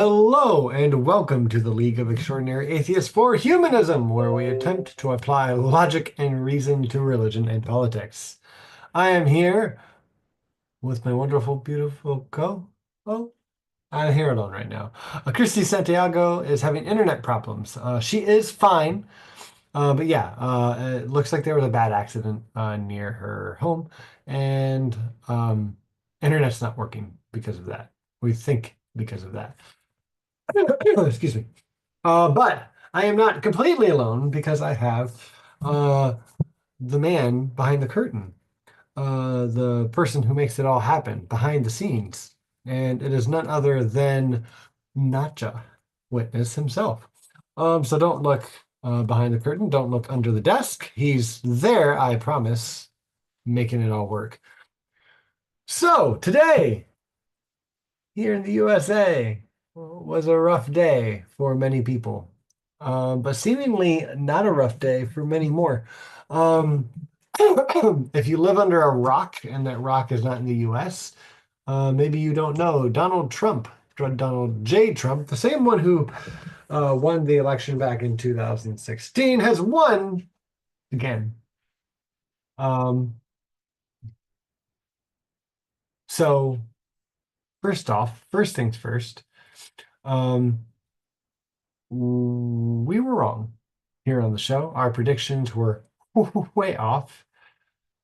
Hello and welcome to the League of Extraordinary Atheists for Humanism, where we attempt to apply logic and reason to religion and politics. I am here with my wonderful, beautiful oh, I'm here alone right now. Christy Santiago is having internet problems. She is fine, but yeah, it looks like there was a bad accident near her home, and um, internet's not working because of that. We think because of that. Excuse me. But I am not completely alone because I have uh, the man behind the curtain, the person who makes it all happen behind the scenes. And it is none other than Natcha, witness himself. So don't look behind the curtain. Don't look under the desk. He's there, I promise, making it all work. So today, here in the USA, was a rough day for many people, but seemingly not a rough day for many more. Um, if you live under a rock and that rock is not in the US, maybe you don't know Donald Trump, Donald J. Trump, the same one who won the election back in 2016, has won again. Um, so, first off, first things first. Um, we were wrong here on the show. Our predictions were way off,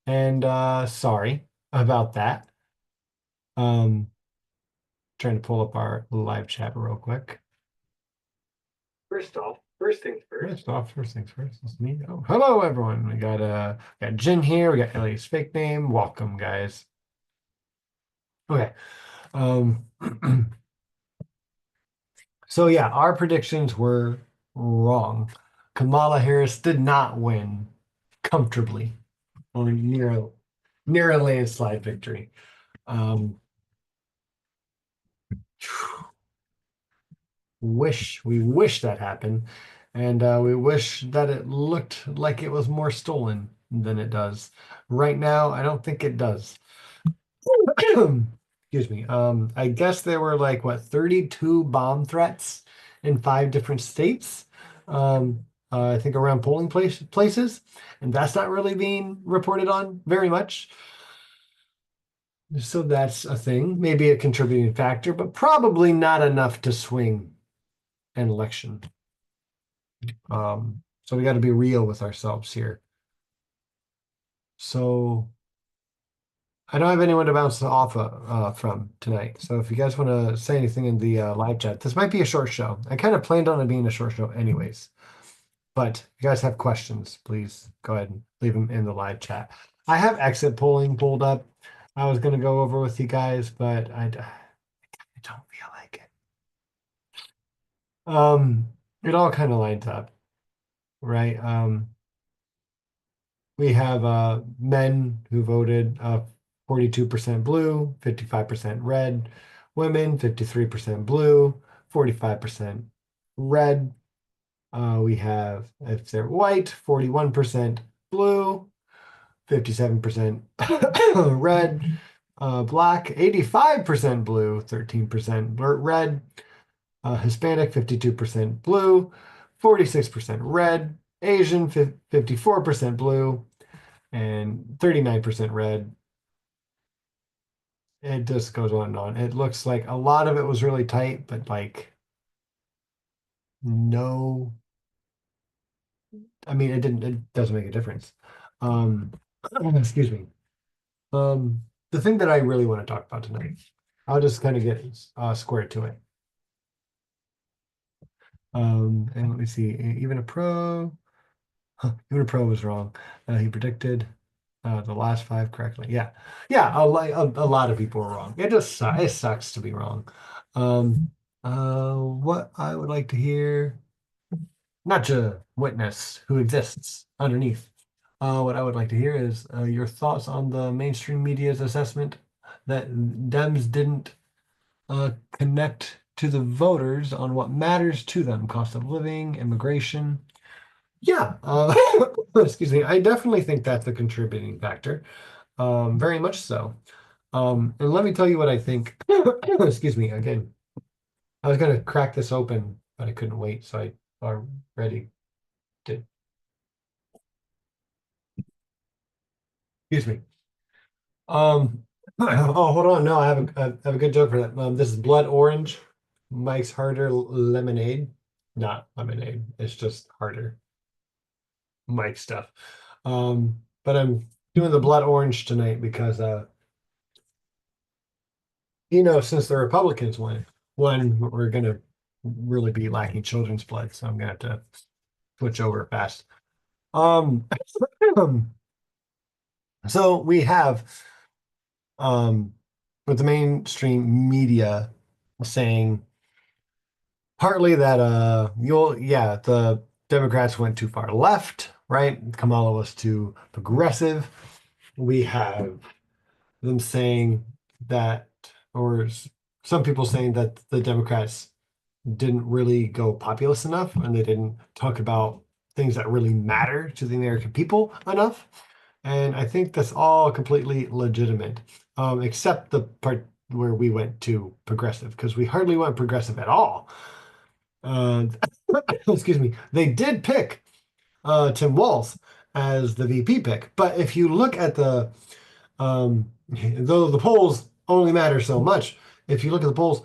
and sorry about that. Um, Trying to pull up our live chat real quick. First off, first things first. First off, first things first. That's me. Oh, hello everyone. We got Jen here. We got Ellie's fake name. Welcome, guys. Okay. Um, so yeah, our predictions were wrong. Kamala Harris did not win comfortably or near a landslide victory. Um, we wish that happened, and we wish that it looked like it was more stolen than it does. Right now, I don't think it does. Excuse me. I guess there were like what 32 bomb threats in 5 different states. I think around places, and that's not really being reported on very much. So that's a thing, maybe a contributing factor, but probably not enough to swing an election. So we got to be real with ourselves here. So I don't have anyone to bounce off from tonight. So if you guys want to say anything in the live chat, this might be a short show. I kind of planned on it being a short show anyways. But if you guys have questions, please go ahead and leave them in the live chat. I have exit polling pulled up. I was going to go over with you guys, but I don't feel like it. It all kind of lines up, right? We have men who voted 42% blue, 55% red, women 53% blue, 45% red. We have, if they're white, 41% blue, 57% red, black, 85% blue, 13% red, Hispanic, 52% blue, 46% red, Asian, 54% blue, and 39% red. It just goes on and on. It looks like a lot of it was really tight, but like no, I mean, it doesn't make a difference. Um, excuse me. The thing that I really want to talk about tonight, I'll just kind of get square to it. And let me see, even a pro, even a pro was wrong. He predicted the last 5 correctly. Yeah, yeah, a lot of people are wrong. It sucks to be wrong. What I would like to hear, not to witness who exists underneath. What I would like to hear is your thoughts on the mainstream media's assessment that Dems didn't connect to the voters on what matters to them: cost of living, immigration. Yeah, excuse me. I definitely think that's a contributing factor. Very much so. And let me tell you what I think. Excuse me again. I was gonna crack this open, but I couldn't wait, so I already did. Excuse me. Oh, hold on. No, I have a good joke for that. This is blood orange. Mike's harder lemonade, not lemonade. It's just harder Mike stuff. But I'm doing the blood orange tonight because since the Republicans won, we're gonna really be lacking children's blood, so I'm gonna have to switch over fast. Um, so we have um with the mainstream media saying partly that the Democrats went too far left, right? Kamala was too progressive. We have them saying that, or some people saying that the Democrats didn't really go populist enough and they didn't talk about things that really matter to the American people enough. And I think that's all completely legitimate, except the part where we went to progressive, because we hardly went progressive at all. Uh, excuse me. They did pick Tim Walz as the VP pick, but if you look at though the polls only matter so much, if you look at the polls,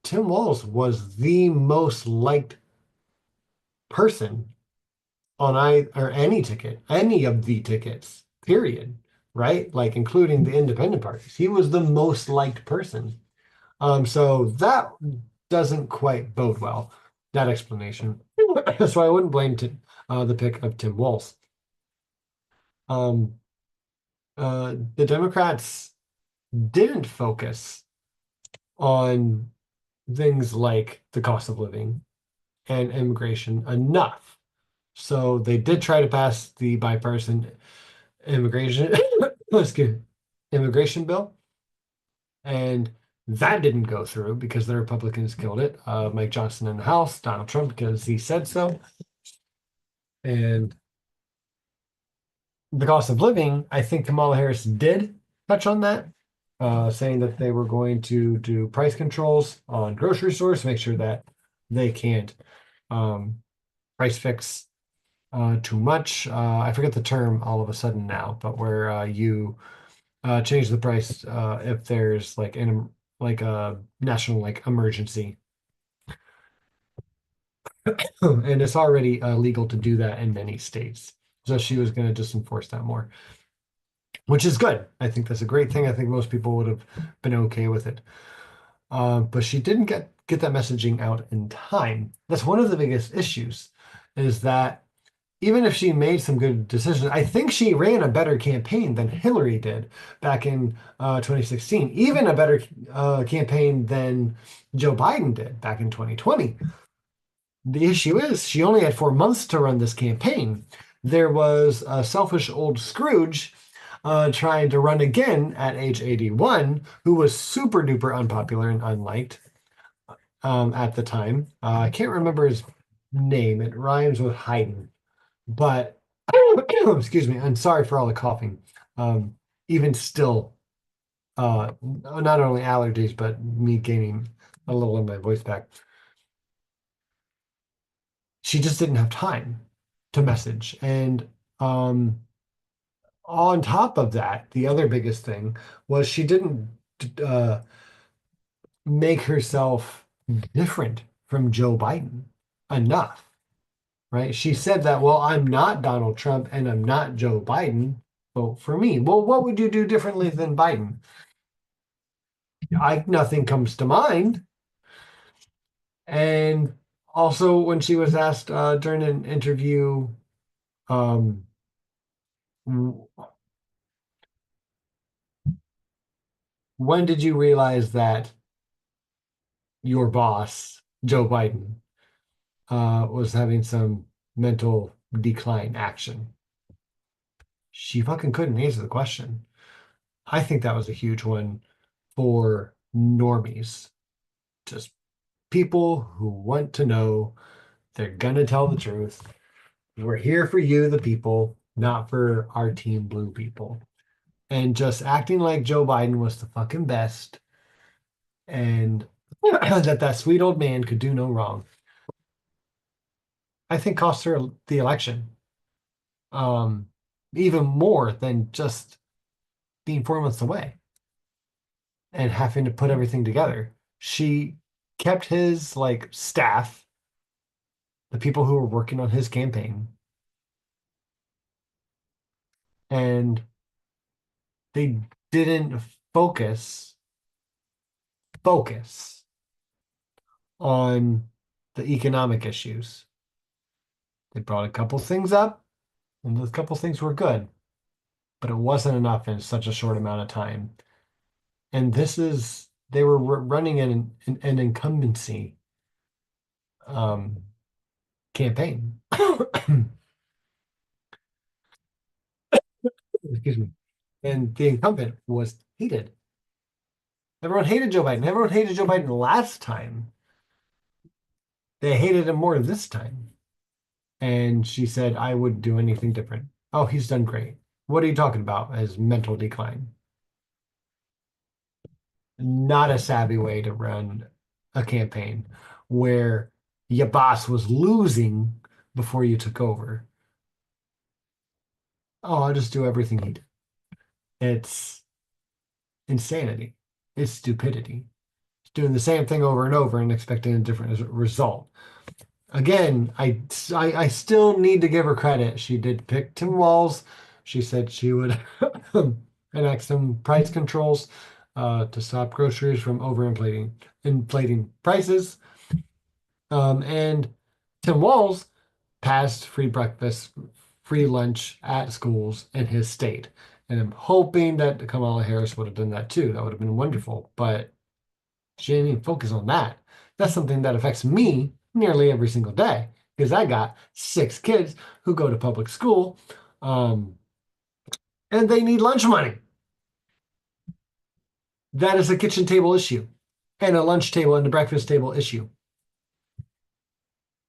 Tim Walz was the most liked person on any ticket, any of the tickets, period. Right? Like including the independent parties. He was the most liked person. So that doesn't quite bode well, that explanation. So I wouldn't blame the pick of Tim Walz. Um, the Democrats didn't focus on things like the cost of living and immigration enough. So they did try to pass the bipartisan immigration immigration bill, and that didn't go through because the Republicans killed it. Mike Johnson in the House, Donald Trump because he said so, and the cost of living. I think Kamala Harris did touch on that, saying that they were going to do price controls on grocery stores to make sure that they can't um, price fix too much. I forget the term all of a sudden now, but where you change the price if there's like a national like emergency, and it's already legal to do that in many states. So she was going to just enforce that more, which is good. I think that's a great thing. I think most people would have been okay with it. But she didn't get that messaging out in time. That's one of the biggest issues, is that even if she made some good decisions, I think she ran a better campaign than Hillary did back in 2016, even a better campaign than Joe Biden did back in 2020. The issue is she only had 4 months to run this campaign. There was a selfish old Scrooge trying to run again at age 81, who was super duper unpopular and unliked at the time. I can't remember his name. It rhymes with Haydn, but excuse me. I'm sorry for all the coughing. Even still, not only allergies, but me gaining a little of my voice back. She just didn't have time to message. And on top of that, the other biggest thing was she didn't uh, make herself different from Joe Biden enough, right? She said that, well, I'm not Donald Trump and I'm not Joe Biden. Vote for me. Well, what would you do differently than Biden? Nothing comes to mind. And also, when she was asked during an interview, um, when did you realize that your boss, Joe Biden, was having some mental decline action? She fucking couldn't answer the question. I think that was a huge one for normies, just people who want to know. They're gonna tell the truth. We're here for you, the people, not for our team blue people. And just acting like Joe Biden was the fucking best and that sweet old man could do no wrong, I think cost her the election. Um, Even more than just being 4 months away and having to put everything together. She kept his like staff, the people who were working on his campaign, and they didn't focus on the economic issues. They brought a couple things up, and those couple things were good, but it wasn't enough in such a short amount of time. And they were running an incumbency um, campaign. Excuse me. And the incumbent was hated. Everyone hated Joe Biden. Everyone hated Joe Biden last time. They hated him more this time. And she said, I would do anything different. Oh, he's done great. What are you talking about as mental decline? Not a savvy way to run a campaign where your boss was losing before you took over. Oh, I'll just do everything he did. It's insanity. It's stupidity. It's doing the same thing over and over and expecting a different result. Again, I still need to give her credit. She did pick Tim Walz. She said she would enact some price controls to stop groceries from inflating prices. And Tim Walz passed free breakfast, free lunch at schools in his state. And I'm hoping that Kamala Harris would have done that too. That would have been wonderful. But she didn't even focus on that. That's something that affects me nearly every single day because I got 6 kids who go to public school, um, and they need lunch money. That is a kitchen table issue and a lunch table and a breakfast table issue.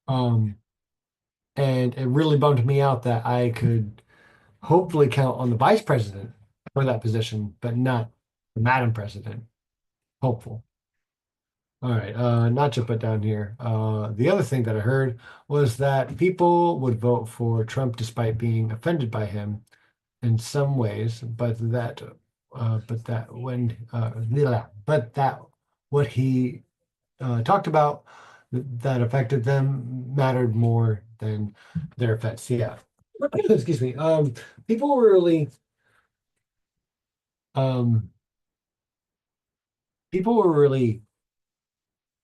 Um, and it really bummed me out that I could hopefully count on the vice president for that position, but not the Madam President. Hopeful. All right, not to put down here. The other thing that I heard was that people would vote for Trump despite being offended by him in some ways, but that when, but that what he talked about that affected them mattered more than their offense. Yeah, excuse me. People were really, um, people were really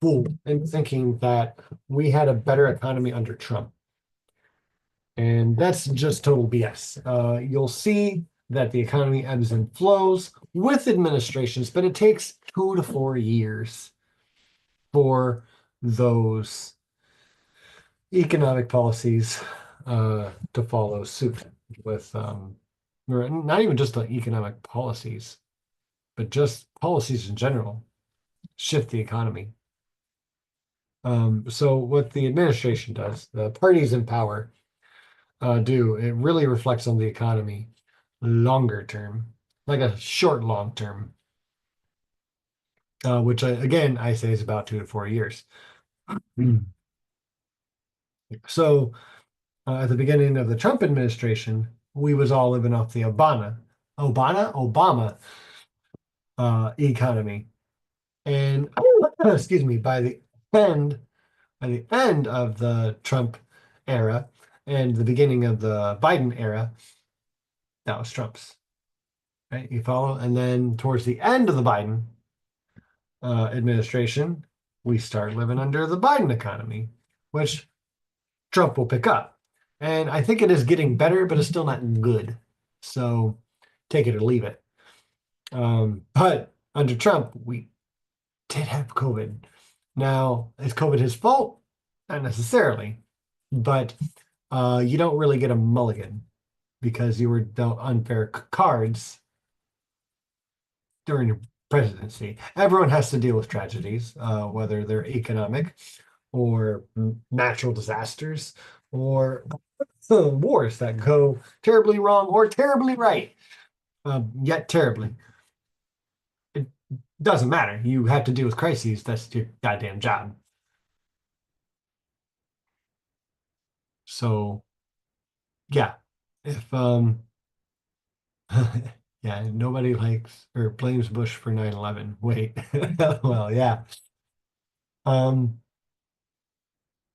fooled in thinking that we had a better economy under Trump. And that's just total BS. You'll see that the economy ebbs and flows with administrations, but it takes 2 to 4 years for those economic policies to follow suit with, or not even just the economic policies, but just policies in general shift the economy. So what the administration does, the parties in power do, it really reflects on the economy longer term, like a short long term, which again I say is about 2 to 4 years. Mm. So at the beginning of the Trump administration, we was all living off the Obama economy, and excuse me, end by the end of the Trump era and the beginning of the Biden era, that was Trump's. Right? You follow? And then towards the end of the Biden administration, we start living under the Biden economy, which Trump will pick up. And I think it is getting better, but it's still not good. So take it or leave it. But under Trump, we did have COVID. Now, is COVID his fault? Not necessarily, but you don't really get a mulligan because you were dealt unfair cards during your presidency. Everyone has to deal with tragedies, whether they're economic or natural disasters or wars that go terribly wrong or terribly right, yet terribly. It Doesn't matter. You have to deal with crises. That's your goddamn job. So yeah, if yeah, nobody likes or blames Bush for 9/11. Wait. Well, yeah. Um,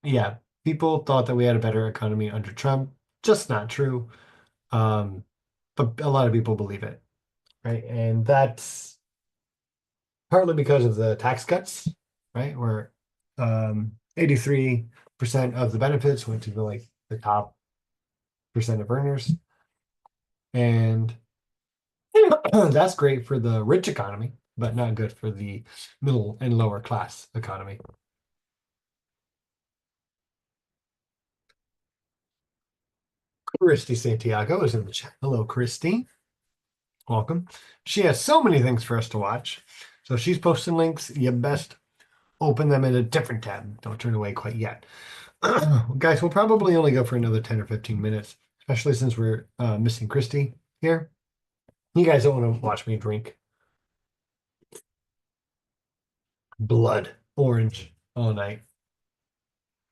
yeah, people thought that we had a better economy under Trump. Just not true. Um, but a lot of people believe it, right? And that's partly because of the tax cuts, right? Where 83% of the benefits went to the top percent of earners. And that's great for the rich economy, but not good for the middle and lower class economy. Christy Santiago is in the chat. Hello, Christy. Welcome. She has so many things for us to watch. So she's posting links. You best open them in a different tab. Don't turn away quite yet. Guys, we'll probably only go for another 10 or 15 minutes, especially since we're missing Christy here. You guys don't want to watch me drink blood orange all night.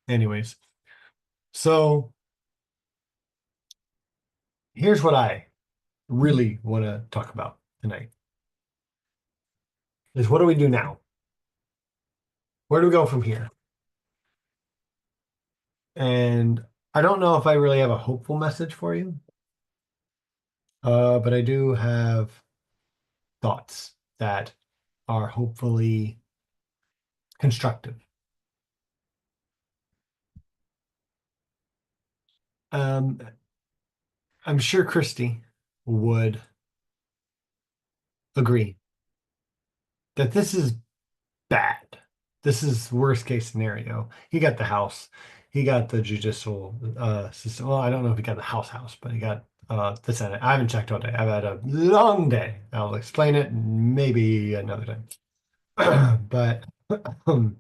Anyways, so here's what I really want to talk about tonight is what do we do now? Where do we go from here? And I don't know if I really have a hopeful message for you, but I do have thoughts that are hopefully constructive. Um, I'm sure Christy would agree that this is bad. This is worst case scenario. He got the House. He got the judicial system. Well, I don't know if he got the House, but he got the Senate. I haven't checked all day. I've had a long day. I'll explain it maybe another time. But um,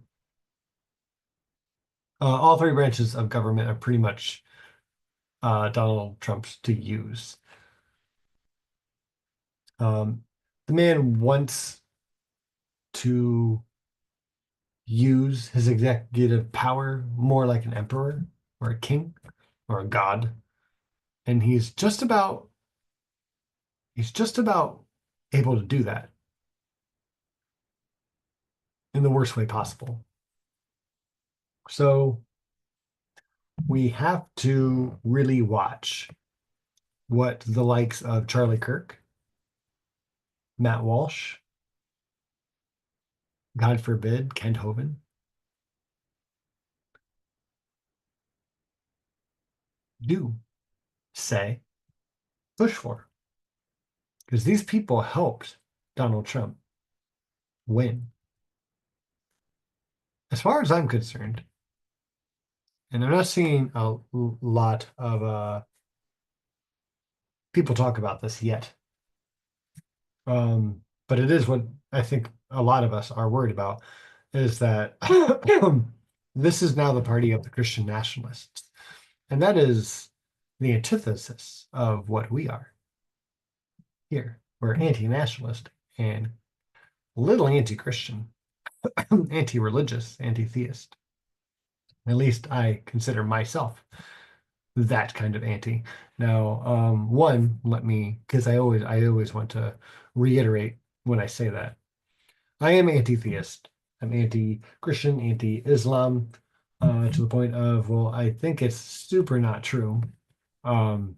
all three branches of government are pretty much Donald Trump's to use. The man wants to use his executive power more like an emperor or a king or a god, and he's just about able to do that in the worst way possible. So we have to really watch what the likes of Charlie Kirk, Matt Walsh, God forbid, Kent Hovind do, say, push for. Because these people helped Donald Trump win. As far as I'm concerned, and I'm not seeing a lot of people talk about this yet, but it is what I think a lot of us are worried about is that this is now the party of the Christian nationalists. And that is the antithesis of what we are here. We're anti-nationalist and a little anti-Christian, anti-religious, anti-theist. At least I consider myself that kind of anti. Now, one, because I always want to reiterate when I say that I am anti-theist. I'm anti-Christian, anti-Islam, to the point of, well, I think it's super not true. Um,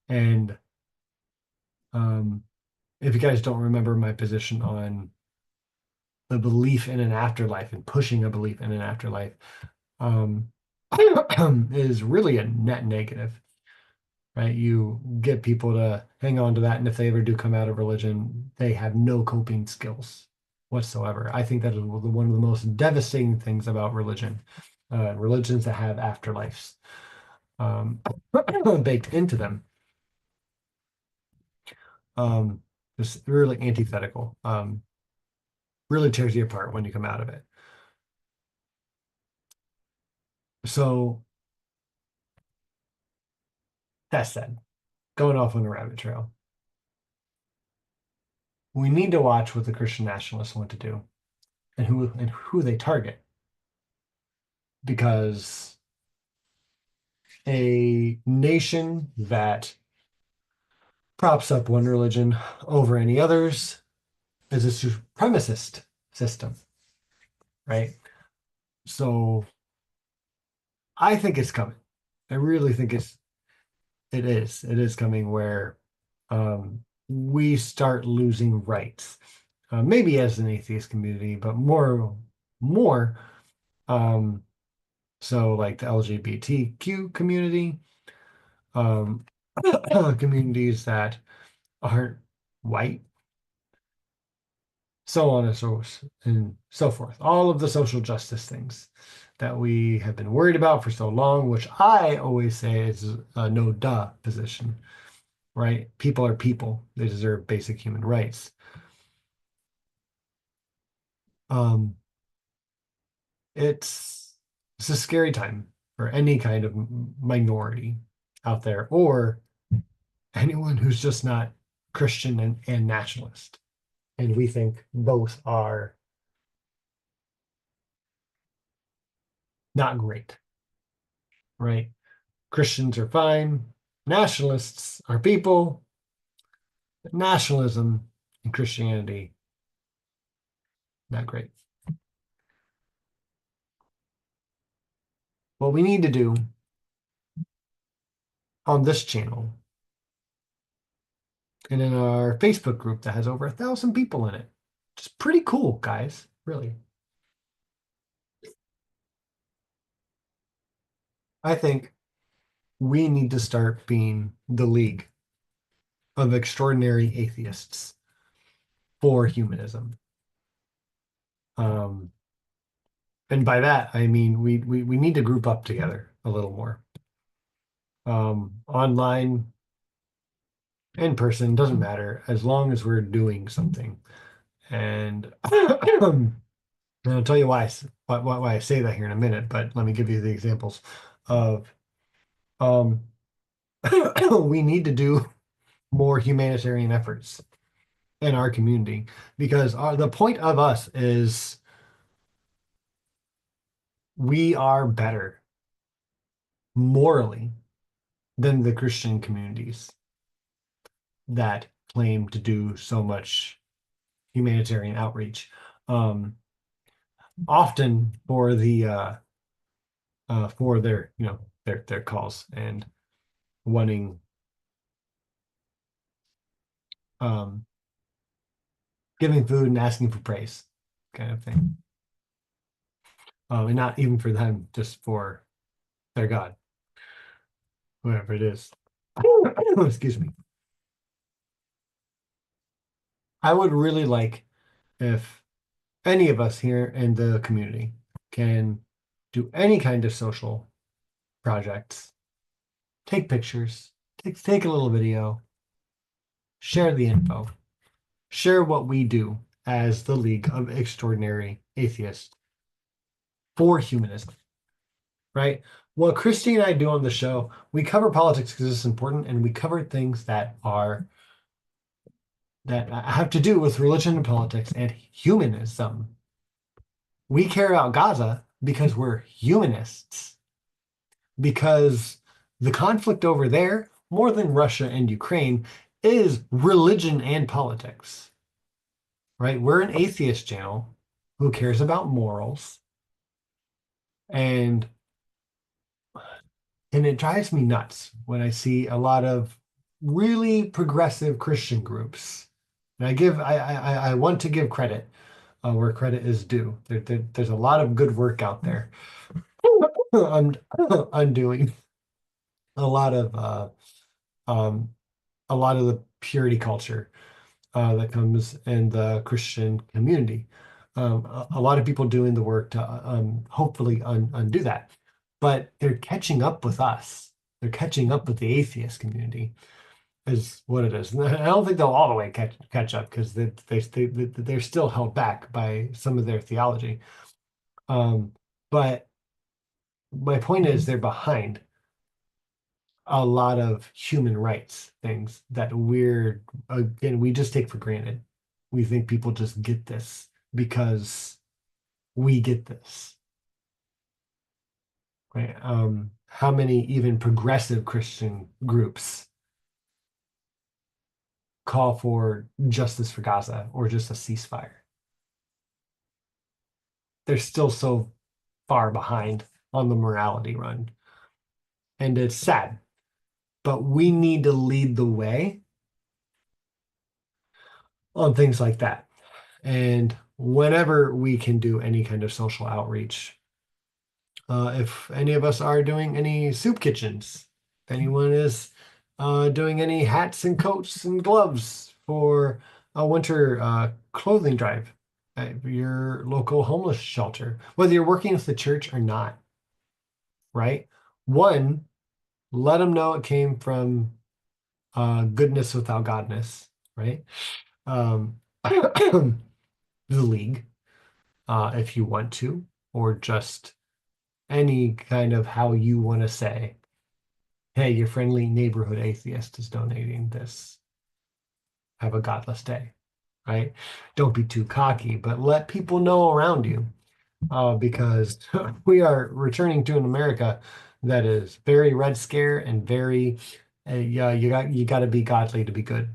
and if you guys don't remember my position on the belief in an afterlife and pushing a belief in an afterlife, um, is really a net negative, right? You get people to hang on to that, and if they ever do come out of religion, they have no coping skills whatsoever. I think that is one of the most devastating things about religion. Religions that have afterlives um, baked into them. Just really antithetical. Really tears you apart when you come out of it. So that said, going off on a rabbit trail. we need to watch what the Christian nationalists want to do and who they target, because a nation that props up one religion over any others is a supremacist system, right? So I think it's coming. I really think it is coming where we start losing rights. Maybe as an atheist community, but more um, so like the LGBTQ community, um, communities that aren't white, so on and so forth. All of the social justice things that we have been worried about for so long, which I always say is a no duh position, right? People are people. They deserve basic human rights. Um, it's a scary time for any kind of minority out there, or anyone who's just not Christian and nationalist. And we think both are not great, right? Christians are fine. Nationalists are people. Nationalism and Christianity, not great. What we need to do on this channel and in our Facebook group that has over 1,000 people in it, it's pretty cool, guys, really. I think we need to start being the League of Extraordinary Atheists for Humanism. Um, and by that, I mean we need to group up together a little more. Online, in person, doesn't matter as long as we're doing something. And I'll tell you why I say that here in a minute, but let me give you the examples of um, we need to do more humanitarian efforts in our community, because the point of us is we are better morally than the Christian communities that claim to do so much humanitarian outreach. Um, Often for their their cause and wanting um giving food and asking for praise kind of thing, and not even for them, just for their God, whoever it is. Excuse me. I would really like if any of us here in the community can do any kind of social projects, take pictures, take a little video, share the info, share what we do as the League of Extraordinary Atheists for Humanism, right? What Christy and I do on the show, we cover politics because it's important, and we cover things that have to do with religion and politics and humanism. We care about Gaza because we're humanists, because the conflict over there, more than Russia and Ukraine, is religion and politics, right? We're an atheist channel who cares about morals, and it drives me nuts when I see a lot of really progressive Christian groups. And I want to give credit where credit is due. There's a lot of good work out there. I'm undoing a lot of um, a lot of the purity culture that comes in the Christian community. A lot of people doing the work to hopefully undo that, but they're catching up with us. They're catching up with the atheist community, is what it is. And I don't think they'll all the way catch up, because they're still held back by some of their theology. But my point is, they're behind a lot of human rights things that we just take for granted. we think people just get this because we get this. Right? How many even progressive Christian groups call for justice for Gaza or just a ceasefire? They're still so far behind on the morality run. And it's sad, but we need to lead the way on things like that. And whenever we can do any kind of social outreach, if any of us are doing any soup kitchens, if anyone is doing any hats and coats and gloves for a winter clothing drive at your local homeless shelter, whether you're working with the church or not, right? One, let them know it came from goodness without godness, right? The league, if you want to, or just any kind of how you want to say, hey, your friendly neighborhood atheist is donating this. Have a godless day, right? Don't be too cocky, but let people know around you, because we are returning to an America that is very Red Scare and very, yeah, you got to be godly to be good,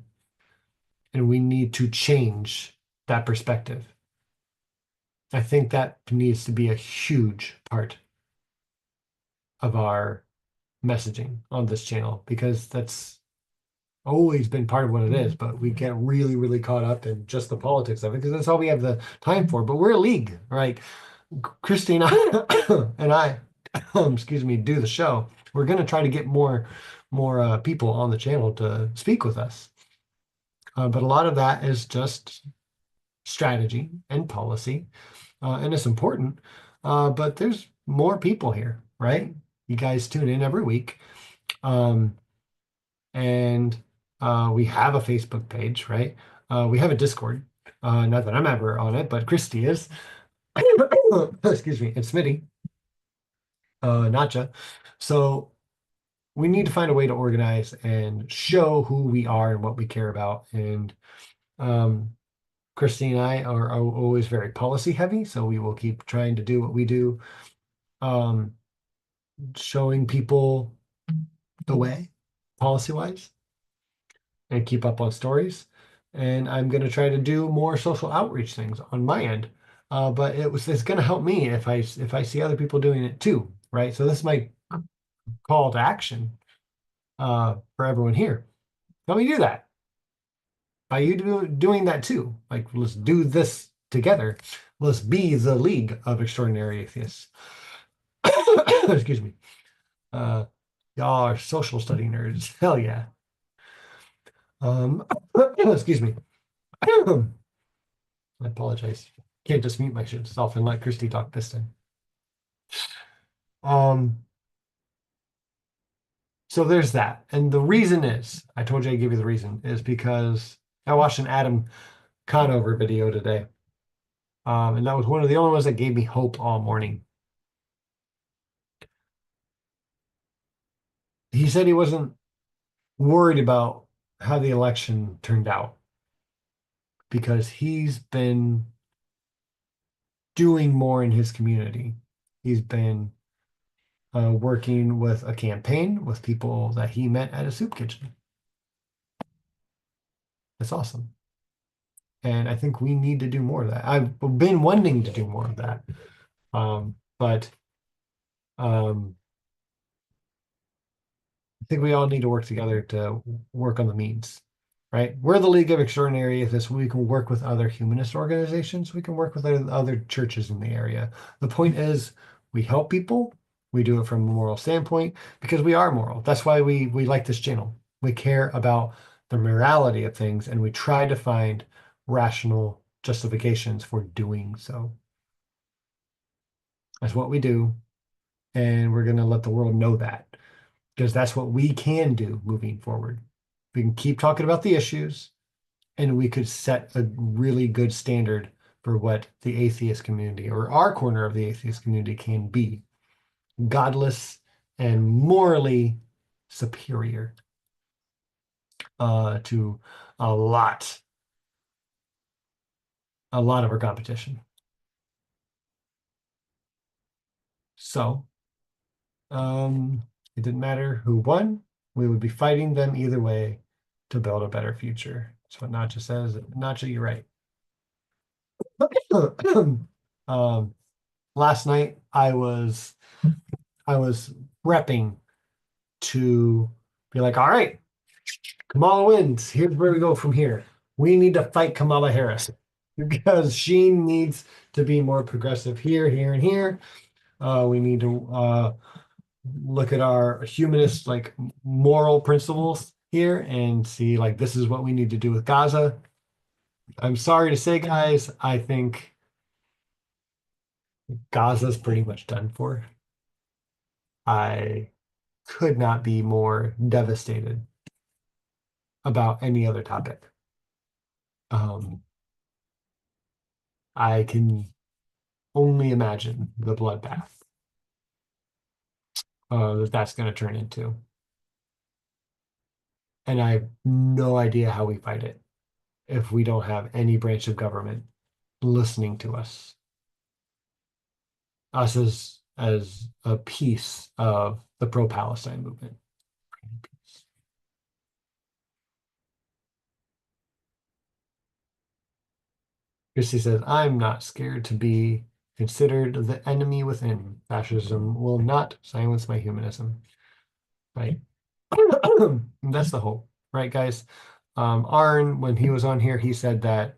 and we need to change that perspective. I think that needs to be a huge part of our messaging on this channel because that's always been part of what it is, but we get really, really caught up in just the politics of it because that's all we have the time for. But we're a league, right? Christy and I, and I, excuse me, do the show. We're going to try to get more people on the channel to speak with us. But a lot of that is just strategy and policy, and it's important. But there's more people here, right? You guys tune in every week. And we have a Facebook page, right? We have a Discord. Not that I'm ever on it, but Christy is. Excuse me, and Smitty, Natcha. So we need to find a way to organize and show who we are and what we care about. And um, Christy and I are always very policy heavy, so we will keep trying to do what we do, um, showing people the way, policy wise, and keep up on stories. And I'm going to try to do more social outreach things on my end. But it's going to help me if I see other people doing it too, right? So this is my call to action for everyone here. Let me do that. By you doing that too. Like, let's do this together. Let's be the League of Extraordinary Atheists. Excuse me. Y'all are social study nerds. Hell yeah. Excuse me. I apologize. Can't just mute my shit self and let Christy talk this time. So there's that. And the reason is, I told you I'd give you the reason, is because I watched an Adam Conover video today. And that was one of the only ones that gave me hope all morning. He said he wasn't worried about how the election turned out because he's been doing more in his community. He's been working with a campaign with people that he met at a soup kitchen. That's awesome. And I think we need to do more of that. I've been wanting to do more of that. But I think we all need to work together to work on the means, right? We're the League of Extraordinary Atheists. We can work with other humanist organizations. We can work with other churches in the area. The point is, we help people. We do it from a moral standpoint because we are moral. That's why we like this channel. We care about the morality of things, and we try to find rational justifications for doing so. That's what we do, and we're going to let the world know that because that's what we can do moving forward. We can keep talking about the issues, and we could set a really good standard for what the atheist community or our corner of the atheist community can be. Godless and morally superior to a lot a lot of our competition. So it didn't matter who won. We would be fighting them either way to build a better future. That's what Nacha says. Nacha, you're right. Last night I was prepping to be like, all right, Kamala wins. Here's where we go from here. We need to fight Kamala Harris because she needs to be more progressive here, here, and here. We need to look at our humanist, like moral principles here and see like this is what we need to do with Gaza. I'm sorry to say, guys, I think Gaza's pretty much done for. I could not be more devastated about any other topic. Um, I can only imagine the bloodbath that's going to turn into. And I have no idea how we fight it if we don't have any branch of government listening to us. Us as a piece of the pro-Palestine movement. Christy says, I'm not scared to be considered the enemy within. Fascism will not silence my humanism. Right? That's the hope, right, guys? Arn, when he was on here, he said that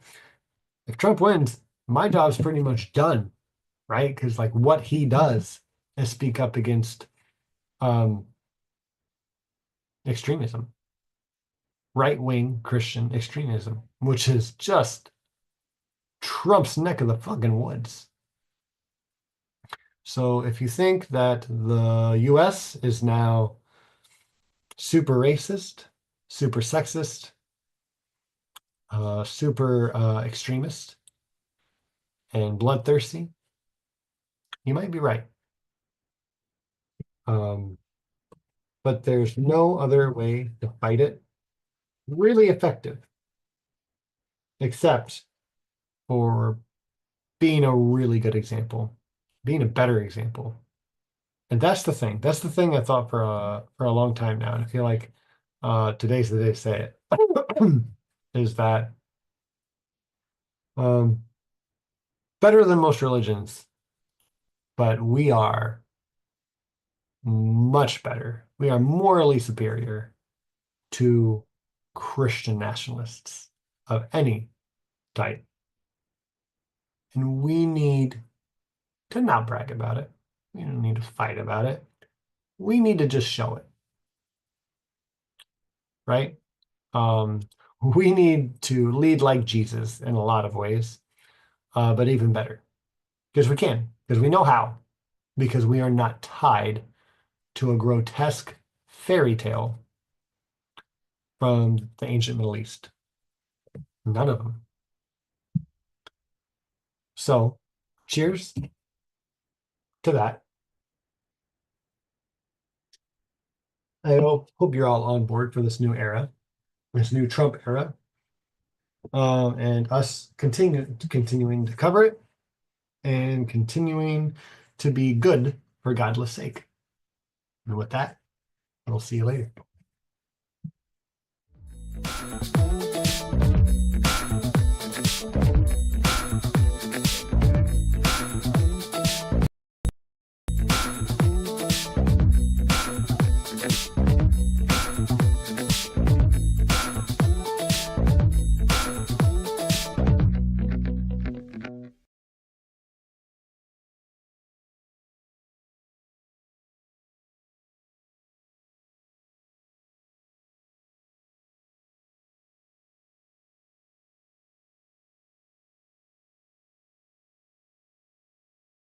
if Trump wins, my job's pretty much done, right? Because like what he does is speak up against extremism, right-wing Christian extremism, which is just Trump's neck of the fucking woods. So if you think that the US is now super racist, super sexist, super extremist, and bloodthirsty, you might be right. But there's no other way to fight it really effective except for being a really good example, being a better example. And that's the thing. That's the thing I thought for a long time now. And I feel like today's the day to say it. Is that um, better than most religions, but we are much better. We are morally superior to Christian nationalists of any type. And we need to not brag about it. We don't need to fight about it. We need to just show it, right? We need to lead like Jesus in a lot of ways, but even better because we can, because we know how, because we are not tied to a grotesque fairy tale from the ancient Middle East. None of them. So, cheers to that. I hope you're all on board for this new era, this new Trump era, and us continuing to cover it and continuing to be good for godless sake. And with that, we'll see you later.